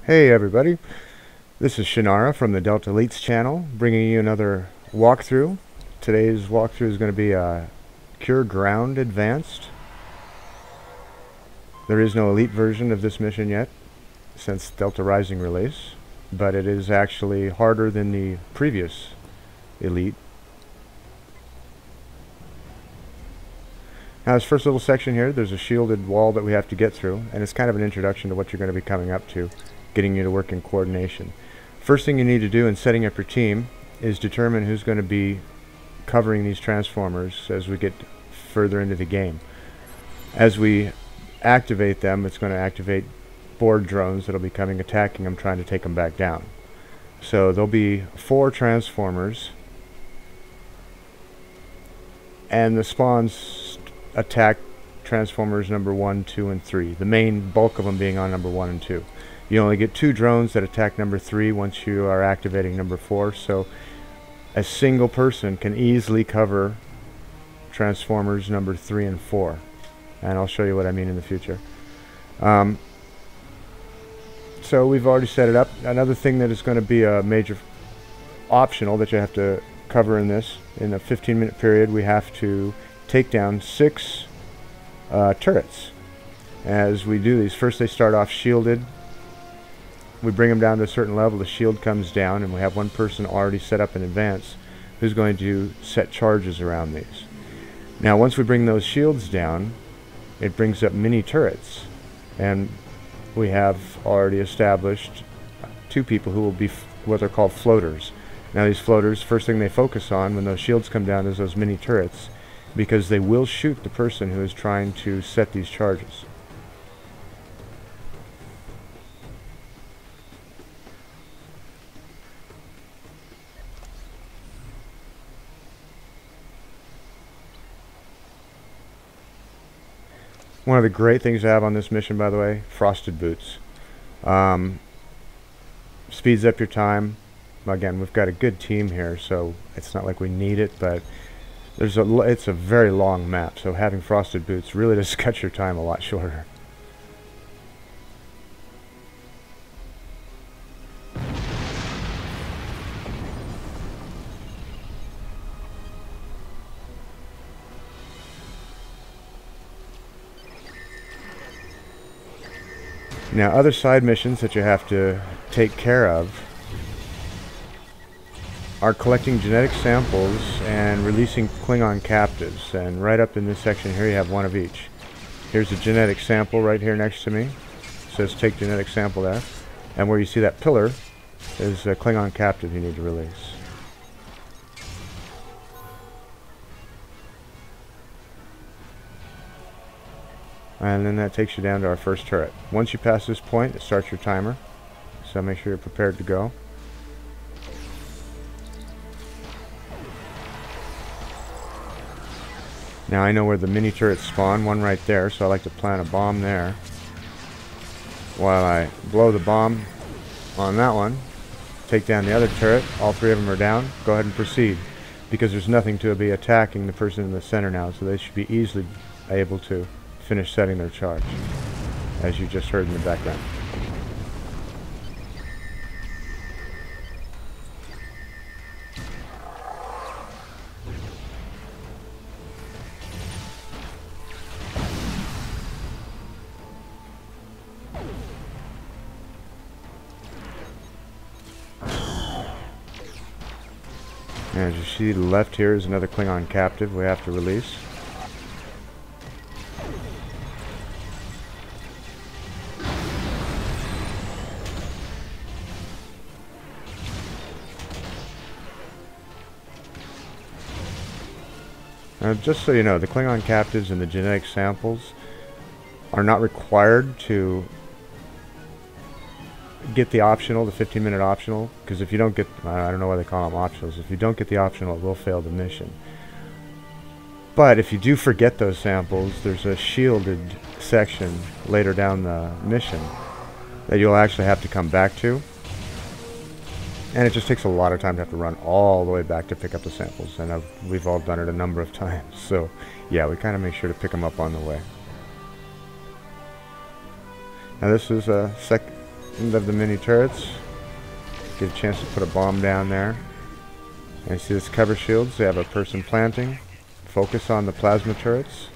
Hey everybody, this is Shannara from the DeltaElites channel, bringing you another walkthrough. Today's walkthrough is going to be a Cure Ground Advanced. There is no Elite version of this mission yet, since Delta Rising release, but it is actually harder than the previous Elite. Now this first little section here, there's a shielded wall that we have to get through, and it's kind of an introduction to what you're going to be coming up to, getting you to work in coordination. First thing you need to do in setting up your team is determine who's going to be covering these transformers as we get further into the game. As we activate them, it's going to activate board drones that'll be coming attacking them, trying to take them back down. So there'll be 4 transformers, and the spawns attack transformers number 1, 2, and 3, the main bulk of them being on number 1 and 2. You only get 2 drones that attack number 3 once you are activating number 4, so a single person can easily cover transformers number 3 and 4, and I'll show you what I mean in the future. So we've already set it up. Another thing that is going to be a major optional that you have to cover in this, in a 15-minute period, we have to take down 6 turrets. As we do these, first they start off shielded. We bring them down to a certain level, the shield comes down, and we have one person already set up in advance who's going to set charges around these. Now once we bring those shields down, it brings up mini turrets, and we have already established 2 people who will be what are called floaters. Now these floaters, first thing they focus on when those shields come down is those mini turrets, because they will shoot the person who is trying to set these charges. One of the great things to have on this mission, by the way, frosted boots. Speeds up your time. Again, we've got a good team here, so it's not like we need it, but it's a very long map, so having frosted boots really does cut your time a lot shorter. Now other side missions that you have to take care of are collecting genetic samples and releasing Klingon captives, and right up in this section here you have one of each. Here's a genetic sample right here next to me. It says take genetic sample there, and where you see that pillar is a Klingon captive you need to release. And then that takes you down to our first turret. Once you pass this point, it starts your timer, so make sure you're prepared to go. Now I know where the mini turrets spawn, one right there, so I like to plant a bomb there. While I blow the bomb on that one, take down the other turret, all 3 of them are down, go ahead and proceed. Because there's nothing to be attacking the person in the center now, so they should be easily able to finish setting their charge, as you just heard in the background. As you see, to the left here is another Klingon captive we have to release. Now, just so you know, the Klingon captives and the genetic samples are not required to get the optional, the 15-minute optional, because if you don't get, I don't know why they call them optionals, if you don't get the optional, it will fail the mission. But if you do forget those samples, there's a shielded section later down the mission that you'll actually have to come back to. And it just takes a lot of time to have to run all the way back to pick up the samples, and we've all done it a number of times. So yeah, we kind of make sure to pick them up on the way. Now this is end of the mini turrets. Get a chance to put a bomb down there. And you see this cover shields, they have a person planting. Focus on the plasma turrets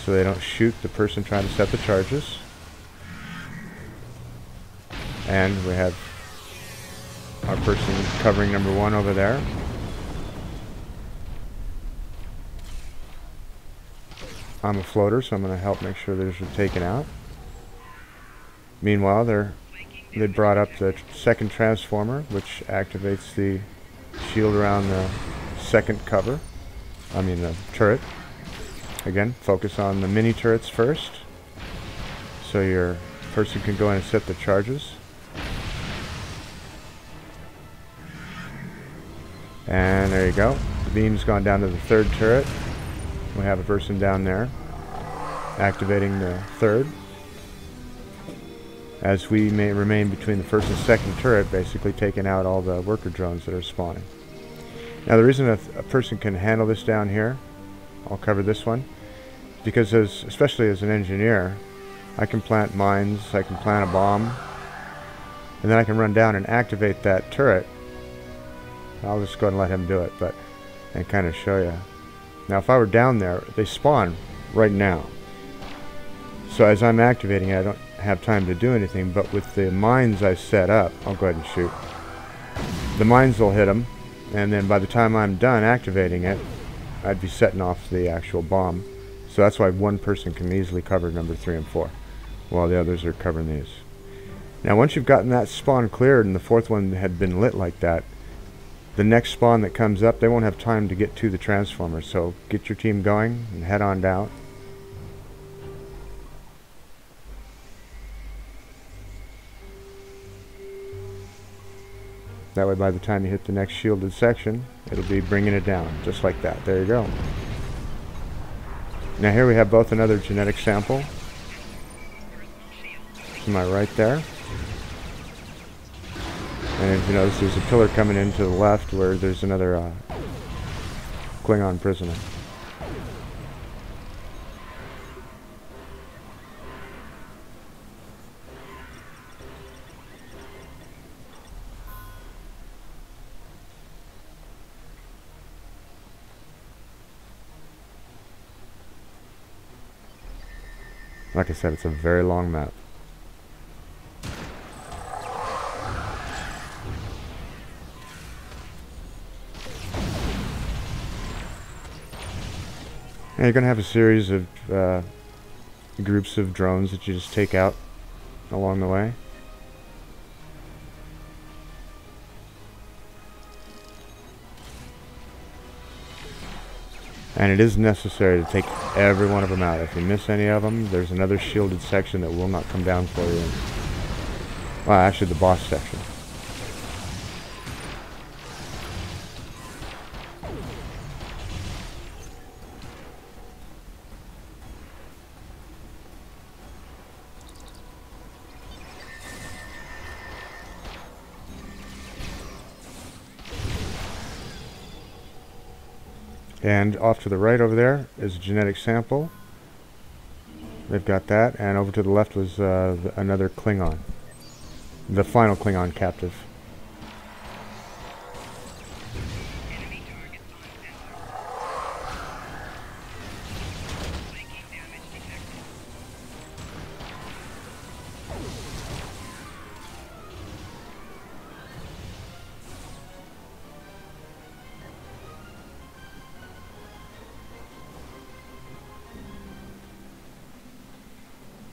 so they don't shoot the person trying to set the charges. And we have our person covering number 1 over there. I'm a floater, so I'm going to help make sure those are taken out. Meanwhile, they brought up the second transformer, which activates the shield around the second cover. I mean the turret. Again, focus on the mini turrets first, so your person can go in and set the charges. And there you go. The beam's gone down to the third turret. We have a person down there activating the third. As we may remain between the first and second turret, basically taking out all the worker drones that are spawning. Now the reason a person can handle this down here, I'll cover this one, because especially as an engineer, I can plant mines, I can plant a bomb, and then I can run down and activate that turret. I'll just go ahead and let him do it, and kind of show you. Now if I were down there, they spawn right now. So as I'm activating it, I don't have time to do anything, but with the mines I set up, I'll go ahead and shoot. The mines will hit them, and then by the time I'm done activating it, I'd be setting off the actual bomb. So that's why one person can easily cover number 3 and 4, while the others are covering these. Now once you've gotten that spawn cleared and the fourth one had been lit like that, the next spawn that comes up, they won't have time to get to the transformer, so get your team going and head on down. That way by the time you hit the next shielded section, it'll be bringing it down, just like that. There you go. Now here we have both another genetic sample. To my right there. And if you notice, there's a pillar coming in to the left where there's another Klingon prisoner. Like I said, it's a very long map. And you're going to have a series of groups of drones that you just take out along the way. And it is necessary to take every one of them out. If you miss any of them, there's another shielded section that will not come down for you. Well, actually the boss section. And off to the right over there is a genetic sample. They've got that. And over to the left was another Klingon. The final Klingon captive.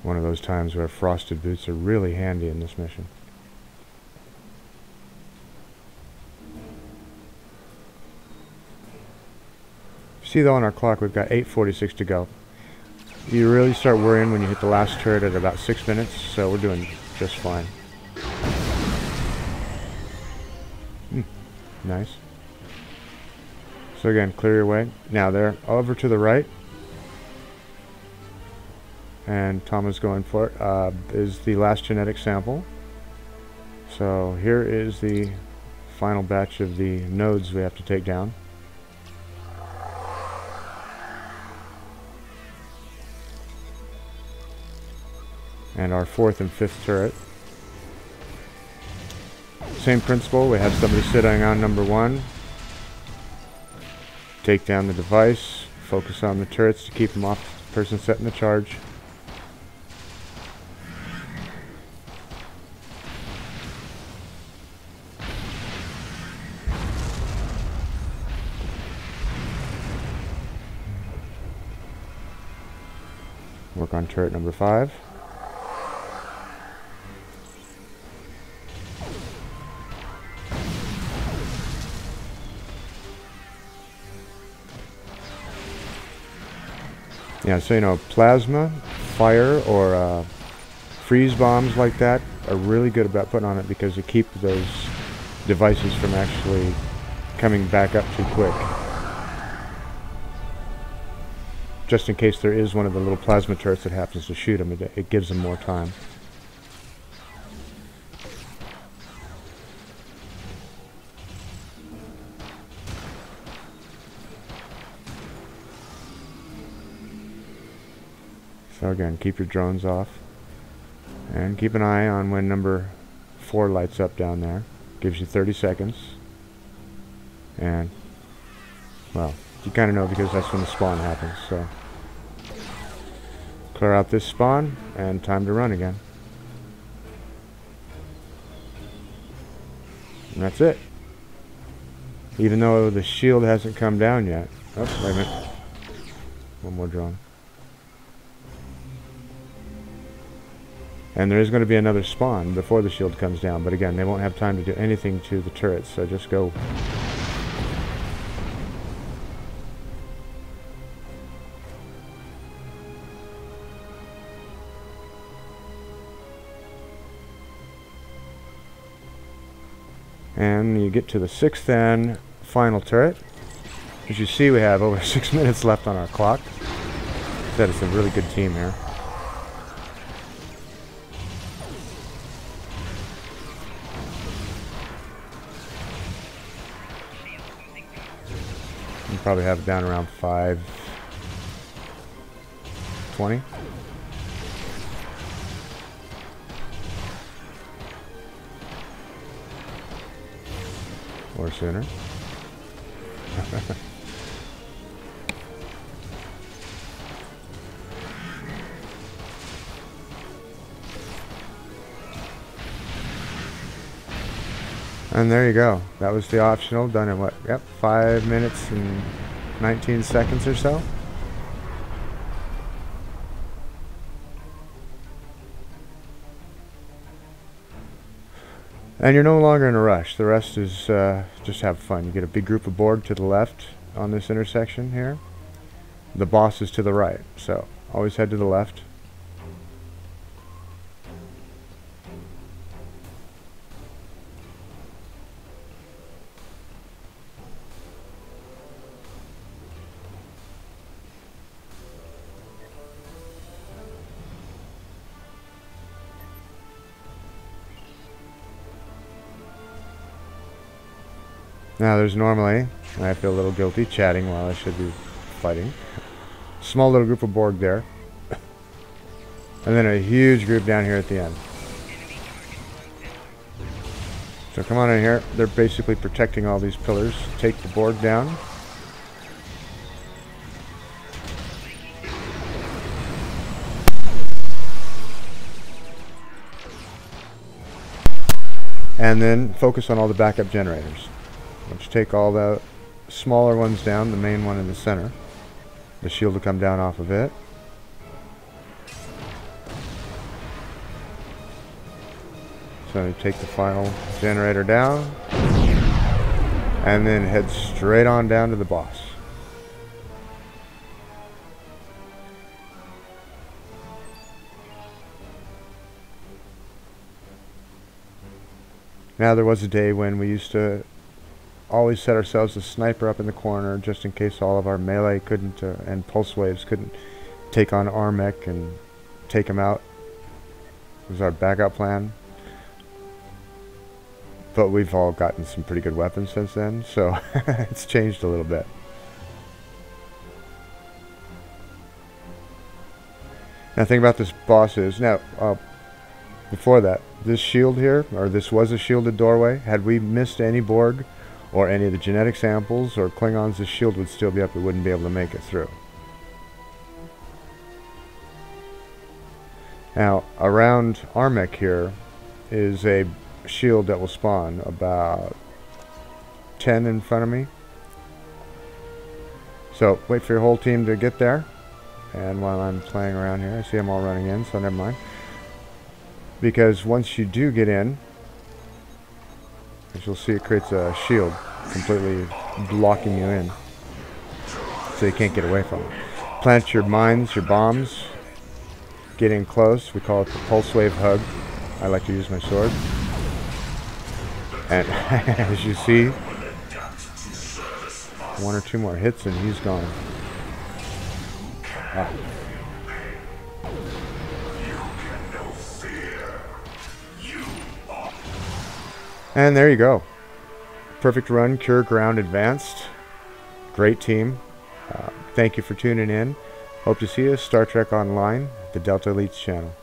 One of those times where frosted boots are really handy in this mission. See though on our clock we've got 8:46 to go. You really start worrying when you hit the last turret at about 6 minutes, so we're doing just fine. Nice. So again, clear your way. Now there, over to the right, and Tom is going for it, is the last genetic sample. So here is the final batch of the nodes we have to take down. And our fourth and fifth turret. same principle. We have somebody sitting on number 1. Take down the device. Focus on the turrets to keep them off the person setting the charge. Work on turret number 5. Yeah, so you know, plasma, fire, or freeze bombs like that are really good about putting on it because they keep those devices from actually coming back up too quick. Just in case there is one of the little plasma turrets that happens to shoot them, it gives them more time. So again, keep your drones off. And keep an eye on when number 4 lights up down there. Gives you 30 seconds. And, well, you kind of know because that's when the spawn happens. So, clear out this spawn, and time to run again. And that's it. Even though the shield hasn't come down yet. Oh, wait a minute. One more drone. And there is going to be another spawn before the shield comes down, but again, they won't have time to do anything to the turrets, so just go. And you get to the 6th and final turret. As you see, we have over 6 minutes left on our clock. That is a really good team here. You probably have it down around 5:20. Or sooner. And there you go. That was the optional, done in what? Yep, 5 minutes and 19 seconds or so. And you're no longer in a rush. The rest is just have fun. You get a big group of Borg to the left on this intersection here. The boss is to the right, so always head to the left. Now there's normally, I feel a little guilty, chatting while I should be fighting. Small little group of Borg there. And then a huge group down here at the end. So come on in here. They're basically protecting all these pillars. Take the Borg down. And then focus on all the backup generators. Let's take all the smaller ones down, the main one in the center. The shield will come down off of it. So you take the final generator down, and then head straight on down to the boss. Now there was a day when we used to always set ourselves a sniper up in the corner just in case all of our melee couldn't and pulse waves couldn't take on our mech and take him out. It was our backup plan. But we've all gotten some pretty good weapons since then, so it's changed a little bit. Now the thing about this boss is, now before that. This shield here, or this was a shielded doorway. Had we missed any Borg or any of the genetic samples or Klingons, this shield would still be up. It wouldn't be able to make it through. Now, around our mech here is a shield that will spawn about 10 in front of me. So, wait for your whole team to get there. And while I'm playing around here, I see them all running in, so never mind. Because once you do get in, as you'll see, it creates a shield completely blocking you in, so you can't get away from it. Plant your mines, your bombs, get in close. We call it the pulse wave hug. I like to use my sword. And as you see, one or two more hits and he's gone. Ah. And there you go. Perfect run, cure, ground, advanced. Great team. Thank you for tuning in. Hope to see you Star Trek Online, the Delta Elites channel.